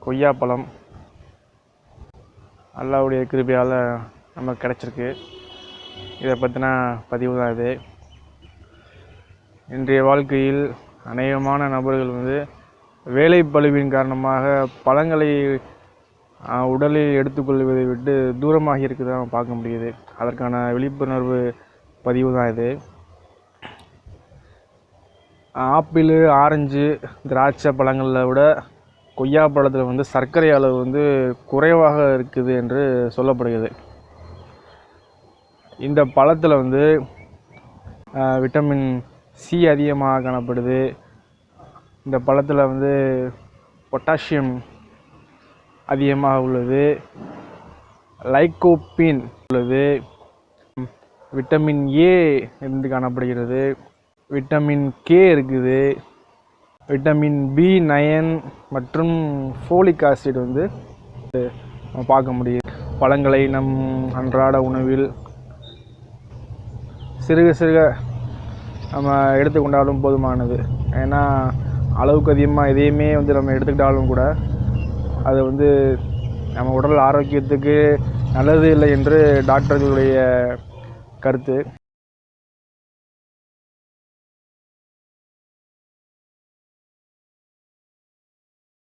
கொய்யாப்பழம் அல்லாஹ்வுடைய கிருபையால் நமக்கு கிடச்சிருக்கு. இதை பற்றின பதிவு தான் இது. இன்றைய வாழ்க்கையில் அநேகமான நபர்கள் வேலை பளுவின் காரணமாக பழங்களை உடலில் எடுத்துக்கொள்வதை விட்டு தூரமாகி இருக்குதை நம்ம பார்க்க முடியுது. அதற்கான விழிப்புணர்வு பதிவு தான் இது. ஆப்பிள், ஆரஞ்சு, திராட்சை பழங்களில் விட கொய்யா பழத்தில் சர்க்கரை அளவு குறைவாக இருக்குது என்று சொல்லப்படுகிறது. இந்த பழத்தில் விட்டமின் சி அதிகமாக காணப்படுது. இந்த பழத்தில் பொட்டாசியம் அதிகமாக உள்ளது, லைகோபீன் உள்ளது, விட்டமின் ஏ இருந்து காணப்படுகிறது, விட்டமின் கே இருக்குது, விட்டமின் B9 மற்றும் ஃபோலிக் ஆசிட் நம்ம பார்க்க முடியுது. பழங்களை நம் அன்றாட உணவில் சிறுக சிறுக நம்ம எடுத்துக்கொண்டாலும் போதுமானது. ஏன்னா அளவுக்கு அதிகமாக எதையுமே நம்ம எடுத்துக்கிட்டாலும் கூட அது நம்ம உடல் ஆரோக்கியத்துக்கு நல்லது இல்லை என்று டாக்டர்களுடைய கருத்து.